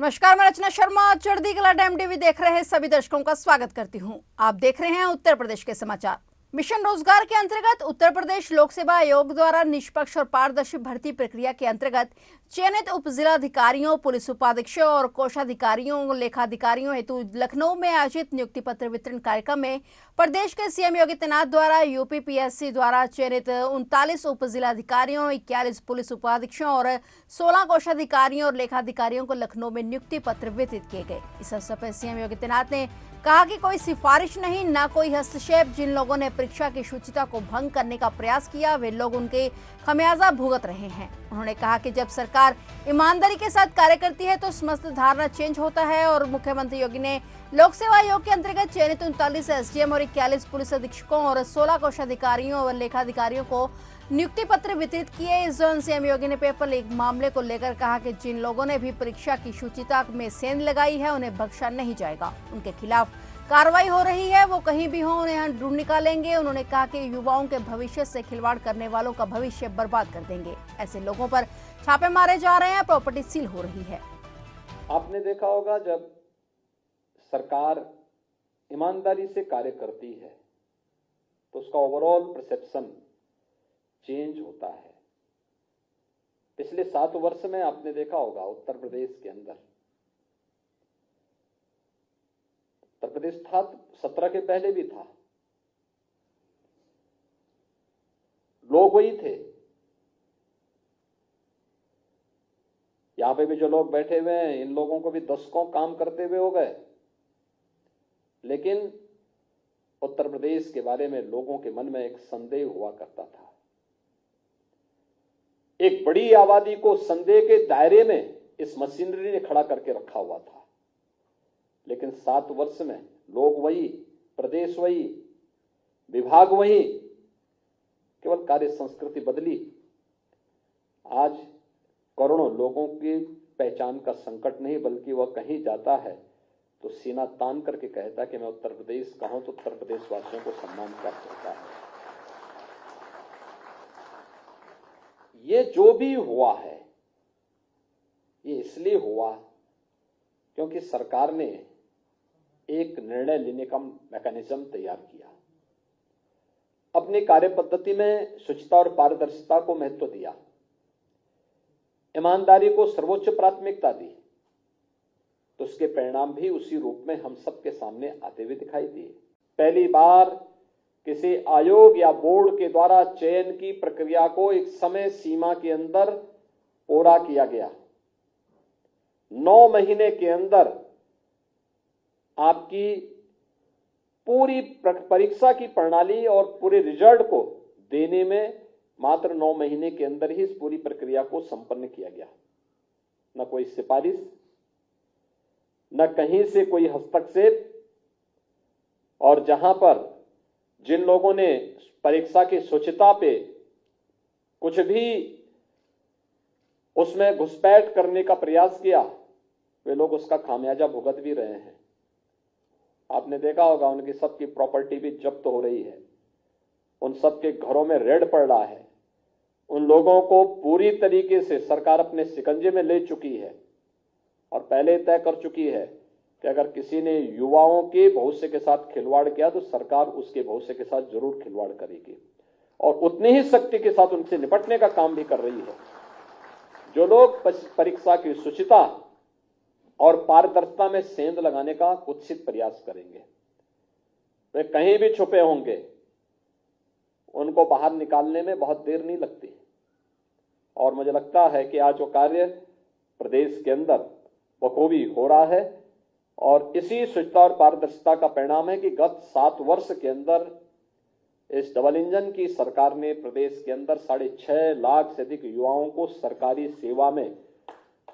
नमस्कार, मैं रचना शर्मा चढ़दी कला टाइम टीवी देख रहे सभी दर्शकों का स्वागत करती हूं। आप देख रहे हैं उत्तर प्रदेश के समाचार। मिशन रोजगार के अंतर्गत उत्तर प्रदेश लोक सेवा आयोग द्वारा निष्पक्ष और पारदर्शी भर्ती प्रक्रिया के अंतर्गत चयनित उप जिलाधिकारियों, पुलिस उपाधीक्षकों और कोषाधिकारियों, लेखाधिकारियों हेतु लखनऊ में आयोजित नियुक्ति पत्र वितरण कार्यक्रम में प्रदेश के सीएम योगी आदित्यनाथ द्वारा यूपीपीएससी द्वारा चयनित 39 उप जिलाधिकारियों, 41 पुलिस उपाधीक्षकों और 16 कोषाधिकारियों और लेखाधिकारियों को लखनऊ में नियुक्ति पत्र वितरित किए गए। इस अवसर पर सीएम योगी आदित्यनाथ ने कहा कि कोई सिफारिश नहीं, न कोई हस्तक्षेप। जिन लोगों ने परीक्षा की शुचिता को भंग करने का प्रयास किया, वे लोग उनके खमियाजा भुगत रहे हैं। उन्होंने कहा कि जब सरकार ईमानदारी के साथ कार्य करती है तो समस्त धारणा चेंज होता है। और मुख्यमंत्री योगी ने लोक सेवा आयोग के अंतर्गत चयनित 39 एसडीएम और 41 पुलिस अधीक्षकों और 16 कोषाधिकारियों और लेखाधिकारियों को नियुक्ति पत्र वितरित किए। इस दौरान सीएम योगी ने पेपर लीक मामले को लेकर कहा कि जिन लोगों ने भी परीक्षा की शुचिता में सेंध लगाई है, उन्हें बख्शा नहीं जाएगा। उनके खिलाफ कार्रवाई हो रही है, वो कहीं भी हो, उन्हें ढूंढ निकालेंगे। उन्होंने कहा कि युवाओं के भविष्य से खिलवाड़ करने वालों का भविष्य बर्बाद कर देंगे। ऐसे लोगों पर छापे मारे जा रहे हैं, प्रॉपर्टी सील हो रही है। आपने देखा होगा, जब सरकार ईमानदारी से कार्य करती है तो उसका ओवरऑल परसेप्शन चेंज होता है। पिछले 7 वर्ष में आपने देखा होगा उत्तर प्रदेश के अंदर, उत्तर प्रदेश था 17 के पहले भी था, लोग वही थे। यहां पे भी जो लोग बैठे हुए हैं, इन लोगों को भी दशकों काम करते हुए हो गए, लेकिन उत्तर प्रदेश के बारे में लोगों के मन में एक संदेह हुआ करता था। एक बड़ी आबादी को संदेह के दायरे में इस मशीनरी ने खड़ा करके रखा हुआ था। लेकिन 7 वर्ष में लोग वही, प्रदेश वही, विभाग वही, केवल कार्य संस्कृति बदली। आज करोड़ों लोगों की पहचान का संकट नहीं, बल्कि वह कहीं जाता है तो सीना तान करके कहता कि मैं उत्तर प्रदेश का हूं, तो उत्तर प्रदेश वासियों को सम्मान प्राप्त होता है। ये जो भी हुआ है, ये इसलिए हुआ क्योंकि सरकार ने एक निर्णय लेने का मैकेनिज्म तैयार किया। अपनी कार्य पद्धति में शुचिता और पारदर्शिता को महत्व दिया, ईमानदारी को सर्वोच्च प्राथमिकता दी, तो उसके परिणाम भी उसी रूप में हम सबके सामने आते हुए दिखाई दिए। पहली बार किसी आयोग या बोर्ड के द्वारा चयन की प्रक्रिया को एक समय सीमा के अंदर पूरा किया गया। 9 महीने के अंदर आपकी पूरी परीक्षा की प्रणाली और पूरे रिजल्ट को देने में मात्र 9 महीने के अंदर ही इस पूरी प्रक्रिया को संपन्न किया गया। न कोई सिफारिश, न कहीं से कोई हस्तक्षेप। और जहां पर जिन लोगों ने परीक्षा की शुचिता पे कुछ भी उसमें घुसपैठ करने का प्रयास किया, वे लोग उसका खामियाजा भुगत भी रहे हैं। आपने देखा होगा, उनकी सबकी प्रॉपर्टी भी जब्त हो रही है, उन सबके घरों में रेड पड़ रहा है। उन लोगों को पूरी तरीके से सरकार अपने शिकंजे में ले चुकी है और पहले तय कर चुकी है कि अगर किसी ने युवाओं के भविष्य के साथ खिलवाड़ किया तो सरकार उसके भविष्य के साथ जरूर खिलवाड़ करेगी और उतनी ही शक्ति के साथ उनसे निपटने का काम भी कर रही है। जो लोग परीक्षा की शुचिता और पारदर्शिता में सेंध लगाने का कुत्सित प्रयास करेंगे, वे कहीं भी छुपे होंगे, उनको बाहर निकालने में बहुत देर नहीं लगती। और मुझे लगता है कि आज जो कार्य प्रदेश के अंदर बखूबी हो रहा है और इसी शुचिता और पारदर्शिता का परिणाम है कि गत 7 वर्ष के अंदर इस डबल इंजन की सरकार ने प्रदेश के अंदर 6.5 लाख से अधिक युवाओं को सरकारी सेवा में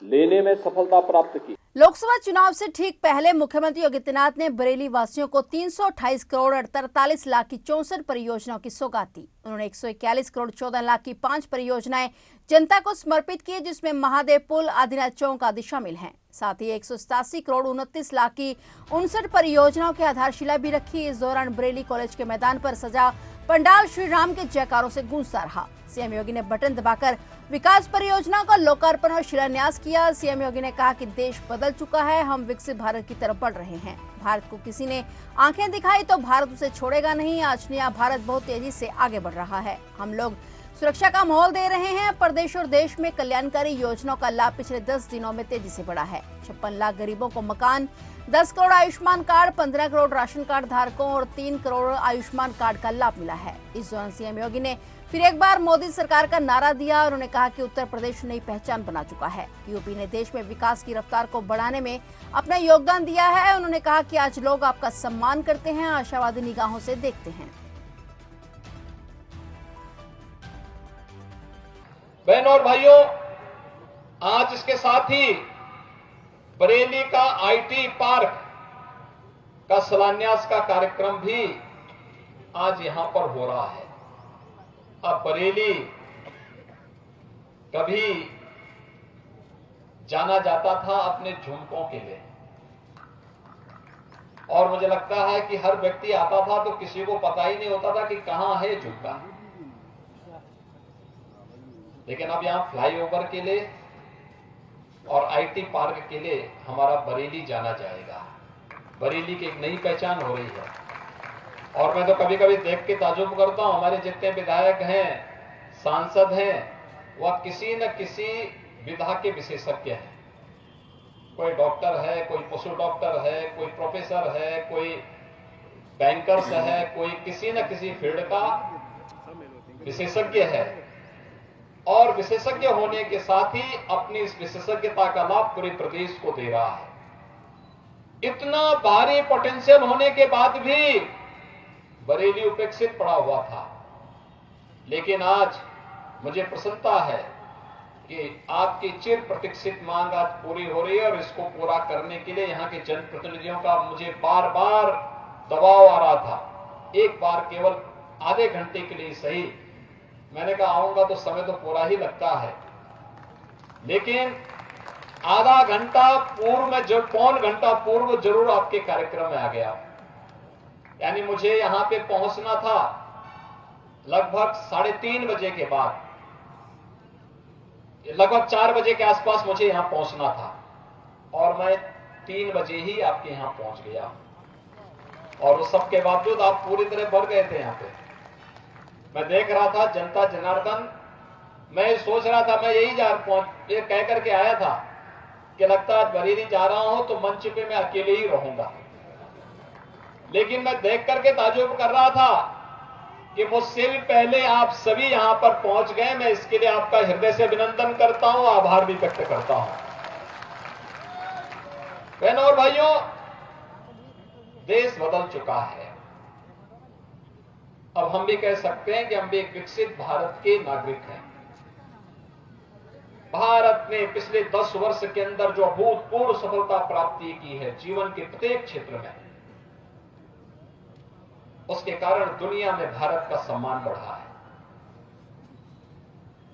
लेने में सफलता प्राप्त की। लोकसभा चुनाव से ठीक पहले मुख्यमंत्री योगी आदित्यनाथ ने बरेली वासियों को 328 करोड़ 48 लाख की 64 परियोजनाओं की सौगात दी। उन्होंने 141 करोड़ 14 लाख की 5 परियोजनाएं जनता को समर्पित की, जिसमें महादेव पुल, आदिनाथ चौक आदि शामिल हैं। साथ ही 187 करोड़ 29 लाख की 59 परियोजनाओं की आधारशिला भी रखी। इस दौरान बरेली कॉलेज के मैदान पर सजा पंडाल श्री राम के जयकारों से गूंजता रहा। सीएम योगी ने बटन दबाकर विकास परियोजनाओं का लोकार्पण और शिलान्यास किया। सीएम योगी ने कहा कि देश बदल चुका है, हम विकसित भारत की तरफ बढ़ रहे हैं। भारत को किसी ने आंखें दिखाई तो भारत उसे छोड़ेगा नहीं। आज नया भारत बहुत तेजी से आगे बढ़ रहा है। हम लोग सुरक्षा का माहौल दे रहे हैं। प्रदेश और देश में कल्याणकारी योजनाओं का लाभ पिछले 10 दिनों में तेजी से बढ़ा है। 56 लाख गरीबों को मकान, 10 crore Ayushman card, 15 crore ration card धारकों और 3 करोड़ आयुष्मान कार्ड का लाभ मिला है। इस दौरान सीएम योगी ने फिर एक बार मोदी सरकार का नारा दिया। उन्होंने कहा कि उत्तर प्रदेश नई पहचान बना चुका है। यूपी ने देश में विकास की रफ्तार को बढ़ाने में अपना योगदान दिया है। उन्होंने कहा कि आज लोग आपका सम्मान करते हैं, आशावादी निगाहों से देखते हैं। बहनों और भाइयों, आज इसके साथ ही बरेली का आईटी पार्क का शिलान्यास का कार्यक्रम भी आज यहां पर हो रहा है। अब बरेली कभी जाना जाता था अपने झुमकों के लिए, और मुझे लगता है कि हर व्यक्ति आता था तो किसी को पता ही नहीं होता था कि कहां है झुमका। लेकिन अब यहां फ्लाईओवर के लिए और आईटी पार्क के लिए हमारा बरेली जाना जाएगा। बरेली की एक नई पहचान हो रही है। और मैं तो कभी कभी देख के ताजुब करता हूं, हमारे जितने विधायक हैं, सांसद हैं, वह किसी न किसी विधा के विशेषज्ञ हैं। कोई डॉक्टर है, कोई पशु डॉक्टर है, कोई प्रोफेसर है, कोई बैंकर्स है, कोई किसी न किसी फील्ड का विशेषज्ञ है। और विशेषज्ञ होने के साथ ही अपनी इस विशेषज्ञता का लाभ पूरे प्रदेश को दे रहा है। इतना भारी पोटेंशियल होने के बाद भी बरेली उपेक्षित पड़ा हुआ था। लेकिन आज मुझे प्रसन्नता है कि आपकी चिर प्रतीक्षित मांग आज पूरी हो रही है, और इसको पूरा करने के लिए यहां के जनप्रतिनिधियों का मुझे बार बार दबाव आ रहा था। एक बार केवल आधे घंटे के लिए सही, मैंने कहा आऊंगा तो समय तो पूरा ही लगता है, लेकिन आधा घंटा पूर्व में, जो पौन घंटा पूर्व जरूर आपके कार्यक्रम में आ गया। यानी मुझे यहां पे पहुंचना था लगभग 3:30 बजे के बाद, लगभग 4 बजे के आसपास मुझे यहां पहुंचना था, और मैं 3 बजे ही आपके यहां पहुंच गया। और उस सब के बावजूद आप पूरी तरह भर गए थे यहां पे। मैं देख रहा था जनता जनार्दन, मैं सोच रहा था मैं यही ये कह करके आया था कि लगता है बरेली जा रहा हूं तो मंच पे मैं अकेले ही रहूंगा। लेकिन मैं देख करके ताजुब कर रहा था कि मुझसे भी पहले आप सभी यहां पर पहुंच गए। मैं इसके लिए आपका हृदय से अभिनंदन करता हूं, आभार भी व्यक्त करता हूं। बहनों और भाइयों, देश बदल चुका है। अब हम भी कह सकते हैं कि हम भी एक विकसित भारत के नागरिक हैं। भारत ने पिछले 10 वर्ष के अंदर जो अभूतपूर्व सफलता प्राप्ति की है जीवन के प्रत्येक क्षेत्र में, उसके कारण दुनिया में भारत का सम्मान बढ़ा है।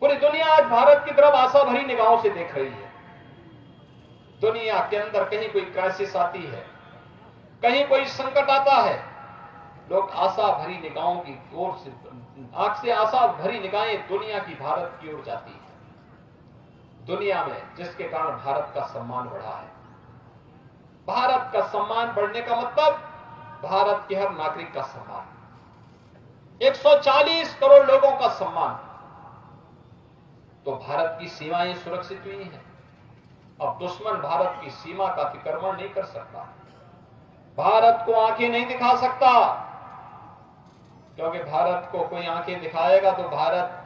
पूरी दुनिया आज भारत की तरफ आशा भरी निगाहों से देख रही है। दुनिया के अंदर कहीं कोई क्राइसिस आती है, कहीं कोई संकट आता है, लोग आशा भरी निगाहों की ओर से, आंख से आशा भरी निगाहें दुनिया की भारत की ओर जाती है। दुनिया में, जिसके कारण भारत का सम्मान बढ़ा है। भारत का सम्मान बढ़ने का मतलब भारत के हर नागरिक का सम्मान, 140 करोड़ लोगों का सम्मान। तो भारत की सीमाएं सुरक्षित हुई हैं। अब दुश्मन भारत की सीमा का अतिक्रमण नहीं कर सकता, भारत को आंखें नहीं दिखा सकता, क्योंकि भारत को कोई आंखें दिखाएगा तो भारत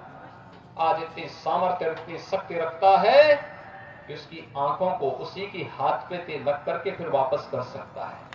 आज इतनी सामर्थ्य, इतनी शक्ति रखता है कि उसकी आंखों को उसी की हाथ पे तेल लग करके फिर वापस कर सकता है।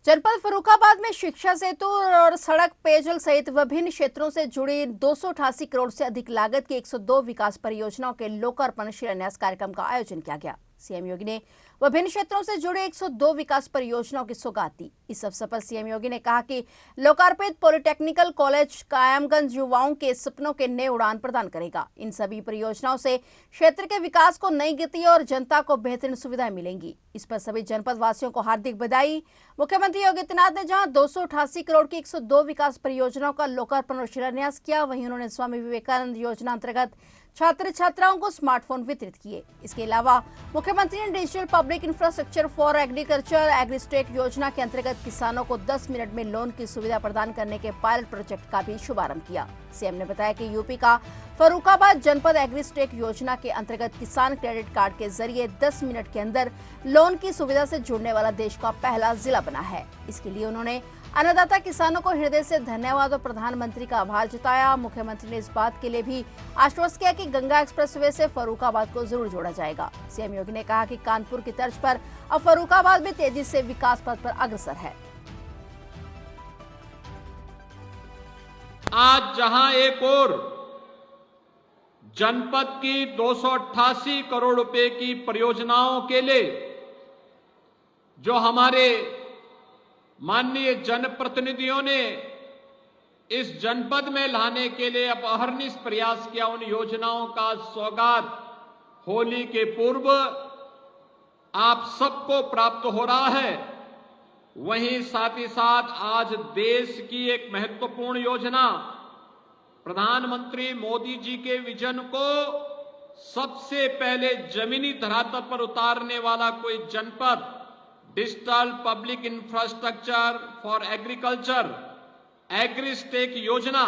जनपद फर्रुखाबाद में शिक्षा सेतु और सड़क, पेयजल सहित विभिन्न क्षेत्रों से जुड़ी 288 करोड़ से अधिक लागत की 102 विकास परियोजनाओं के लोकार्पण शिलान्यास कार्यक्रम का आयोजन किया गया। सीएम योगी ने विभिन्न क्षेत्रों से जुड़े 102 विकास परियोजनाओं की सौगात दी। इस अवसर पर सीएम योगी ने कहा कि लोकार्पित पॉलिटेक्निकल कॉलेज कायमगंज युवाओं के सपनों के नए उड़ान प्रदान करेगा। इन सभी परियोजनाओं से क्षेत्र के विकास को नई गति और जनता को बेहतरीन सुविधाएं मिलेंगी। इस पर सभी जनपद वासियों को हार्दिक बधाई। मुख्यमंत्री योगी आदित्यनाथ ने जहां 288 करोड़ की 102 विकास परियोजनाओं का लोकार्पण और शिलान्यास किया, वहीं उन्होंने स्वामी विवेकानंद योजना अंतर्गत छात्र छात्राओं को स्मार्टफोन वितरित किए। इसके अलावा मुख्यमंत्री ने digital public infrastructure for agriculture AgriStack योजना के अंतर्गत किसानों को 10 मिनट में लोन की सुविधा प्रदान करने के पायलट प्रोजेक्ट का भी शुभारंभ किया। सीएम ने बताया कि यूपी का फर्रुखाबाद जनपद एग्रीस्टेक योजना के अंतर्गत किसान क्रेडिट कार्ड के जरिए 10 मिनट के अंदर लोन की सुविधा से जुड़ने वाला देश का पहला जिला बना है। इसके लिए उन्होंने अन्नदाता किसानों को हृदय से धन्यवाद और प्रधानमंत्री का आभार जताया। मुख्यमंत्री ने इस बात के लिए भी आश्वस्त किया कि गंगा एक्सप्रेसवे से फर्रुखाबाद को जरूर जोड़ा जाएगा। सीएम योगी ने कहा कि कानपुर की तर्ज पर अब फर्रुखाबाद भी तेजी से विकास पथ पर अग्रसर है। आज जहां एक और जनपद की 288 करोड़ रुपए की परियोजनाओं के लिए जो हमारे माननीय जनप्रतिनिधियों ने इस जनपद में लाने के लिए अब अहर्निश प्रयास किया, उन योजनाओं का सौगात होली के पूर्व आप सबको प्राप्त हो रहा है। वहीं साथ ही साथ आज देश की एक महत्वपूर्ण योजना प्रधानमंत्री मोदी जी के विजन को सबसे पहले जमीनी धरातल पर उतारने वाला कोई जनपद, digital public infrastructure for agriculture AgriStack योजना,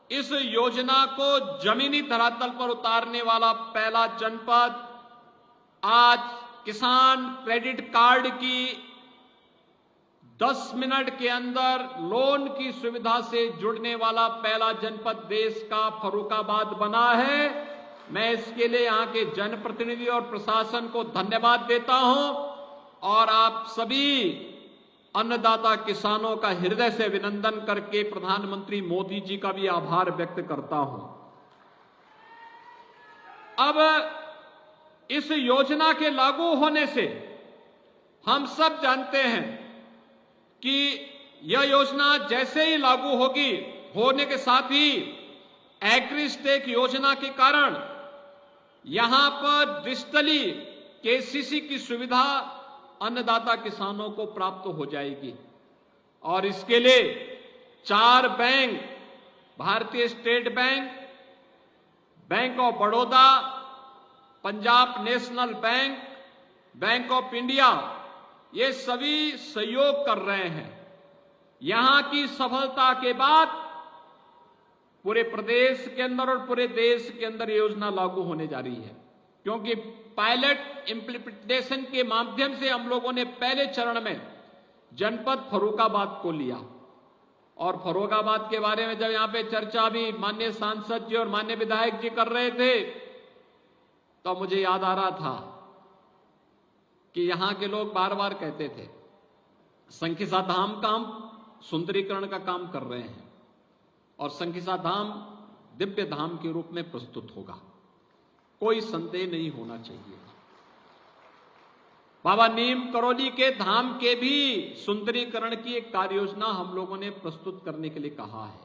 इस योजना को जमीनी धरातल पर उतारने वाला पहला जनपद, आज किसान क्रेडिट कार्ड की 10 मिनट के अंदर लोन की सुविधा से जुड़ने वाला पहला जनपद देश का फर्रुखाबाद बना है। मैं इसके लिए यहां के जनप्रतिनिधि और प्रशासन को धन्यवाद देता हूं और आप सभी अन्नदाता किसानों का हृदय से अभिनंदन करके प्रधानमंत्री मोदी जी का भी आभार व्यक्त करता हूं। अब इस योजना के लागू होने से हम सब जानते हैं कि यह योजना जैसे ही लागू होगी, होने के साथ ही एग्रीस्टेक योजना के कारण यहां पर डिजिटली केसीसी की सुविधा अन्नदाता किसानों को प्राप्त हो जाएगी और इसके लिए 4 बैंक, भारतीय state bank, bank of Baroda, Punjab national bank, bank of India, ये सभी सहयोग कर रहे हैं। यहां की सफलता के बाद पूरे प्रदेश के अंदर और पूरे देश के अंदर योजना लागू होने जा रही है, क्योंकि पायलट इंप्लीमेंटेशन के माध्यम से हम लोगों ने पहले चरण में जनपद फर्रुखाबाद को लिया और फर्रुखाबाद के बारे में जब यहां पे चर्चा भी माननीय सांसद जी और माननीय विधायक जी कर रहे थे तो मुझे याद आ रहा था कि यहां के लोग बार बार कहते थे संकिसा धाम का हम सुंदरीकरण का काम कर रहे हैं और संकिसा धाम दिव्य धाम के रूप में प्रस्तुत होगा, कोई संदेह नहीं होना चाहिए। बाबा नीम करौली के धाम के भी सुंदरीकरण की एक कार्य योजना हम लोगों ने प्रस्तुत करने के लिए कहा है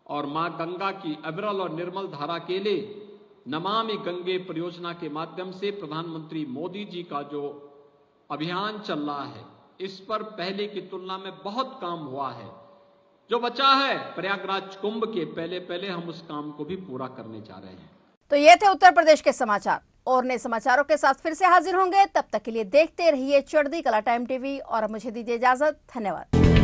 और मां गंगा की अविरल और निर्मल धारा के लिए नमामि गंगे परियोजना के माध्यम से प्रधानमंत्री मोदी जी का जो अभियान चल रहा है, इस पर पहले की तुलना में बहुत काम हुआ है। जो बचा है प्रयागराज कुंभ के पहले हम उस काम को भी पूरा करने जा रहे हैं। तो ये थे उत्तर प्रदेश के समाचार। और नए समाचारों के साथ फिर से हाजिर होंगे, तब तक के लिए देखते रहिए चढ़ती कला टाइम टीवी और मुझे दीजिए इजाजत। धन्यवाद।